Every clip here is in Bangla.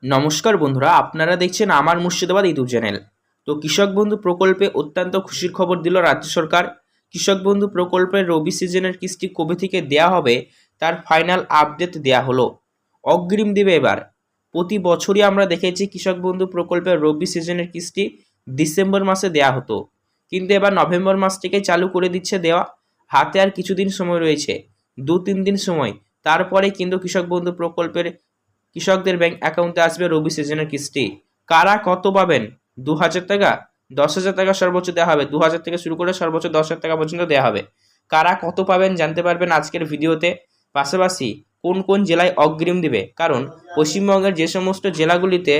নমস্কার বন্ধুরা, আপনারা দেখছেন আমার মুর্শিদাবাদ ইউটিউব চ্যানেল। তো কৃষক বন্ধু প্রকল্পে অত্যন্ত খুশির খবর দিল রাজ্য সরকার। কৃষক বন্ধু প্রকল্পের রবি সিজনের কিস্তি কবে থেকে দেয়া হবে তার ফাইনাল আপডেট দেয়া হলো। অগ্রিম দেবে এবার। প্রতি বছরই আমরা দেখেছি কৃষক বন্ধু প্রকল্পের রবি সিজনের কিস্তি ডিসেম্বর মাসে দেয়া হতো, কিন্তু এবার নভেম্বর মাস থেকে চালু করে দিচ্ছে দেওয়া। হাতে আর কিছুদিন সময় রয়েছে, 2-3 দিন সময়। তারপরে কিন্তু কৃষক বন্ধু প্রকল্পের কৃষকদের ব্যাংক অ্যাকাউন্টে আসবে রবি সিজনের কিস্তি। কারা কত পাবেন? 2,000 টাকা, 10,000 টাকা সর্বোচ্চ দেওয়া হবে। 2,000 থেকে শুরু করে সর্বোচ্চ 10,000 টাকা পর্যন্ত দেওয়া হবে। কারা কত পাবেন জানতে পারবেন আজকের ভিডিওতে। পাশাপাশি কোন কোন জেলায় অগ্রিম দিবে, কারণ পশ্চিমবঙ্গের যে সমস্ত জেলাগুলিতে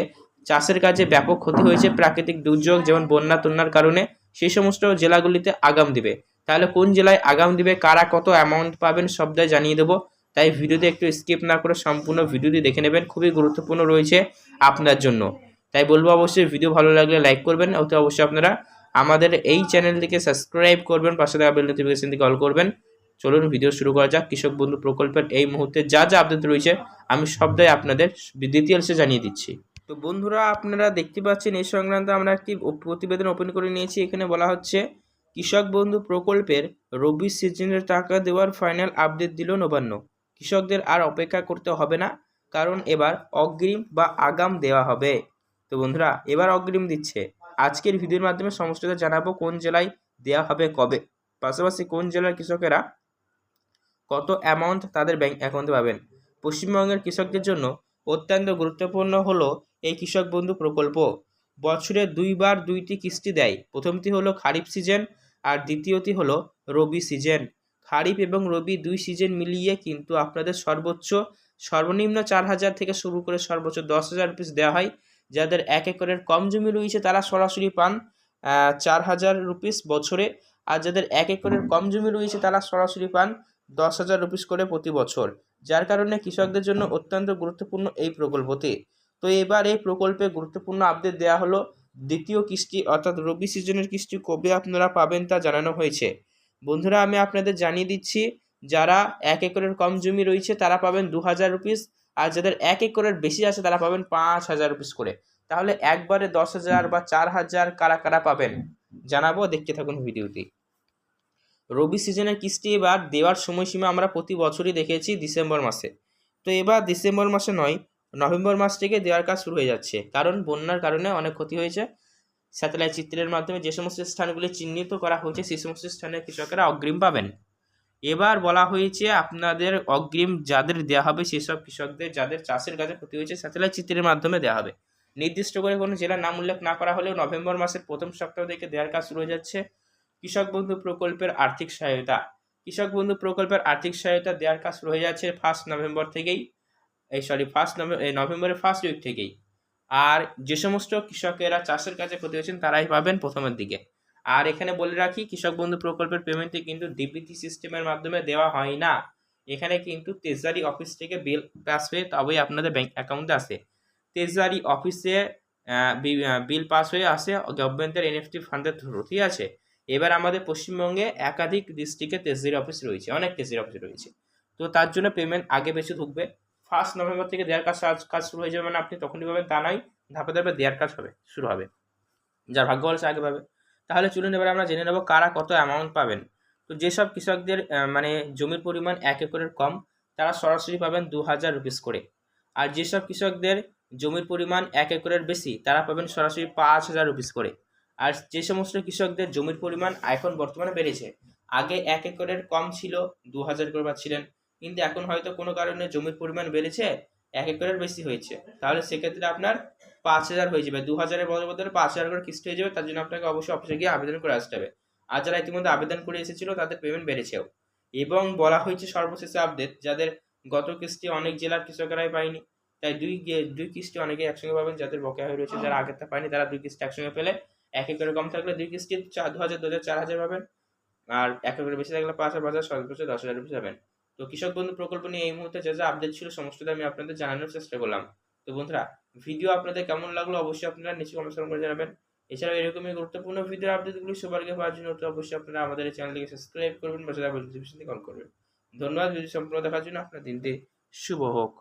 চাষের কাজে ব্যাপক ক্ষতি হয়েছে প্রাকৃতিক দুর্যোগ যেমন বন্যা টন্যার কারণে, সেই সমস্ত জেলাগুলিতে আগাম দিবে। তাহলে কোন জেলায় আগাম দিবে, কারা কত অ্যামাউন্ট পাবেন সবটাই জানিয়ে দেবো। তাই ভিডিওতে একটু স্কিপ না করে সম্পূর্ণ ভিডিওটি দেখে নেবেন, খুবই গুরুত্বপূর্ণ রয়েছে আপনার জন্য। তাই বলবো অবশ্যই ভিডিও ভালো লাগলে লাইক করবেন, অতি অবশ্যই আপনারা আমাদের এই চ্যানেলটিকে সাবস্ক্রাইব করবেন, পাশে থাকা বেল নোটিফিকেশনটিকে অল করবেন। চলুন ভিডিও শুরু করা যাক। কৃষক বন্ধু প্রকল্পের এই মুহূর্তে যা যা আপডেট রয়েছে আমি সবটাই আপনাদের ডিটেলসে জানিয়ে দিচ্ছি। তো বন্ধুরা, আপনারা দেখতে পাচ্ছেন এই সংক্রান্ত আমরা একটি প্রতিবেদন ওপেন করে নিয়েছি। এখানে বলা হচ্ছে কৃষক বন্ধু প্রকল্পের রবি সিজনের টাকা দেওয়ার ফাইনাল আপডেট দিল নবান্ন। কৃষকদের আর অপেক্ষা করতে হবে না, কারণ এবার অগ্রিম বা আগাম দেওয়া হবে। তো বন্ধুরা, এবার অগ্রিম দিচ্ছে। আজকের ভিডিওর মাধ্যমে সমস্তটা জানাবো কোন জেলায় দেওয়া হবে কবে, পাশাপাশি কোন জেলার কৃষকেরা কত অ্যামাউন্ট তাদের ব্যাংক অ্যাকাউন্টে পাবেন। পশ্চিমবঙ্গের কৃষকদের জন্য অত্যন্ত গুরুত্বপূর্ণ হলো এই কৃষক বন্ধু প্রকল্প। বছরে দুইবার দুইটি কিস্তি দেয়। প্রথমটি হলো খারিফ সিজন আর দ্বিতীয়টি হলো রবি সিজন। খারিফ এবং রবি দুই সিজন মিলিয়ে কিন্তু আপনাদের সর্বনিম্ন 4,000 থেকে শুরু করে সর্বোচ্চ 10,000 রুপিস দেওয়া হয়। যাদের 1 একরের কম জমি রয়েছে তারা সরাসরি পান 4,000 রুপিস বছরে, আর যাদের 1 একরের কম জমি রয়েছে তারা সরাসরি পান 10,000 রুপিস করে প্রতি বছর। যার কারণে কৃষকদের জন্য অত্যন্ত গুরুত্বপূর্ণ এই প্রকল্পটি। তো এবার এই প্রকল্পে গুরুত্বপূর্ণ আপডেট দেওয়া হলো। দ্বিতীয় কিস্তি অর্থাৎ রবি সিজনের কিস্তি কবে আপনারা পাবেন তা জানানো হয়েছে। বন্ধুরা, আমি আপনাদের জানিয়ে দিচ্ছি, যারা 1 একরের কম জমি রয়েছে তারা পাবেন 2,000 রুপিস, আর যাদের 1 একরের বেশি আছে তারা পাবেন 5,000 রুপিস করে। তাহলে একবারে 10,000 বা 4,000 কারা কারা পাবেন জানাবো, দেখতে থাকুন ভিডিওটি। রবি সিজনের কিস্তি এবার দেওয়ার সময়সীমা আমরা প্রতি বছরই দেখেছি ডিসেম্বর মাসে। তো এবার ডিসেম্বর মাসে নয়, নভেম্বর মাস থেকে দেওয়ার কাজ শুরু হয়ে যাচ্ছে, কারণ বন্যার কারণে অনেক ক্ষতি হয়েছে। স্যাটেলাইট চিত্রের মাধ্যমে যে সমস্ত স্থানগুলি চিহ্নিত করা হয়েছে সেই সমস্ত স্থানে কৃষকেরা অগ্রিম পাবেন। এবার বলা হয়েছে আপনাদের অগ্রিম যাদের দেওয়া হবে সেসব কৃষকদের যাদের চাষের কাজে ক্ষতি হয়েছে স্যাটেলাইট চিত্রের মাধ্যমে দেওয়া হবে। নির্দিষ্ট করে কোনো জেলার নাম উল্লেখ না করা হলেও নভেম্বর মাসের প্রথম সপ্তাহ থেকে দেওয়ার কাজ শুরু হয়ে যাচ্ছে। কৃষক বন্ধু প্রকল্পের আর্থিক সহায়তা, কৃষক বন্ধু প্রকল্পের আর্থিক সহায়তা দেওয়ার কাজ শুরু হয়ে যাচ্ছে 1 নভেম্বর থেকেই, নভেম্বরের ফার্স্ট উইক থেকেই। আর যে সমস্ত কৃষকেরা চাষের কাজে ক্ষতি হয়েছেন তারাই পাবেন প্রথমের দিকে। আর এখানে বলে রাখি, কৃষক বন্ধু প্রকল্পের পেমেন্টটি কিন্তু ডিবিটি সিস্টেমের মাধ্যমে দেওয়া হয় না। এখানে কিন্তু ট্রেজারি অফিস থেকে বিল পাস হয়ে তবেই আপনাদের ব্যাংক অ্যাকাউন্টে আসে। ট্রেজারি অফিসে বিল পাস হয়ে আসে গভর্নমেন্টের এনএফটি ফান্ডের থ্রু, ঠিক আছে। এবার আমাদের পশ্চিমবঙ্গে একাধিক ডিস্ট্রিক্টে ট্রেজারি অফিস রয়েছে, অনেক ট্রেজারি অফিস রয়েছে। তো তার জন্য পেমেন্ট আগে বেশি ঢুকবে। 1 নভেম্বর থেকে দেওয়ার কাজ শুরু হয়ে যাবে, মানে আপনি তখনই পাবেন তা নয়, ধাপে ধাপে দেওয়ার কাজ শুরু হবে। যার ভাগ্য ভালো সে আগে পাবে। তাহলে চলুন এবার আমরা জেনে নেব কারা কত অ্যামাউন্ট পাবেন। তো যেসব কৃষকদের মানে জমির পরিমাণ 1 একরের কম তারা সরাসরি পাবেন 2,000 রুপিস করে। আর যেসব কৃষকদের জমির পরিমাণ 1 একরের বেশি তারা পাবেন সরাসরি 5,000 রুপিস করে। আর যে সমস্ত কৃষকদের জমির পরিমাণ এখন বর্তমানে বেড়েছে, আগে 1 একরের কম ছিল 2,000 করে পাচ্ছিলেন, কিন্তু এখন হয়তো কোনো কারণে জমির পরিমাণ বেড়েছে, 1 একরের বেশি হয়েছে, তাহলে সেক্ষেত্রে আপনার 5,000 হয়ে যাবে। 2,000-এর বদলে 5,000 করে কিস্তি হয়ে যাবে। তার জন্য আপনাকে অবশ্যই অফিসে গিয়ে আবেদন করে আসতে হবে। আর যারা ইতিমধ্যে আবেদন করে এসেছিল তাদের পেমেন্ট বেড়েছেও। এবং বলা হয়েছে সর্বশেষে আপডেট, যাদের গত কিস্তি অনেক জেলার কৃষকেরাই পায়নি, তাই দুই কিস্তি অনেকে একসঙ্গে পাবেন। যাদের বকেয়া হয়ে রয়েছে, যারা আগেরটা পায়নি তারা 2 কিস্তি একসঙ্গে পেলে 1 একরের কম থাকলে 2 কিস্তি 2,000, 2,000, 4,000 পাবেন। আর 1 একরের বেশি থাকলে 5,000, সর্বোচ্চ 10,000 রুপিস পাবেন। তো কৃষক বন্ধু প্রকল্প নিয়ে এই মুহূর্তে যা যা আপডেট ছিল সমস্তটা আমি আপনাদের জানানোর চেষ্টা করলাম। তো বন্ধুরা, ভিডিও আপনাদের কেমন লাগলো অবশ্যই আপনারা নিচে কমেন্ট করে জানাবেন। এছাড়াও এরকমই গুরুত্বপূর্ণ ভিডিওর আপডেটগুলি সবার আগে পাওয়ার জন্য অবশ্যই আপনারা আমাদের এই চ্যানেলটিকে সাবস্ক্রাইব করবেন বা নোটিফিকেশনটি অন করবেন। ধন্যবাদ ভিডিও সম্পূর্ণ দেখার জন্য। আপনার দিনটি শুভ হোক।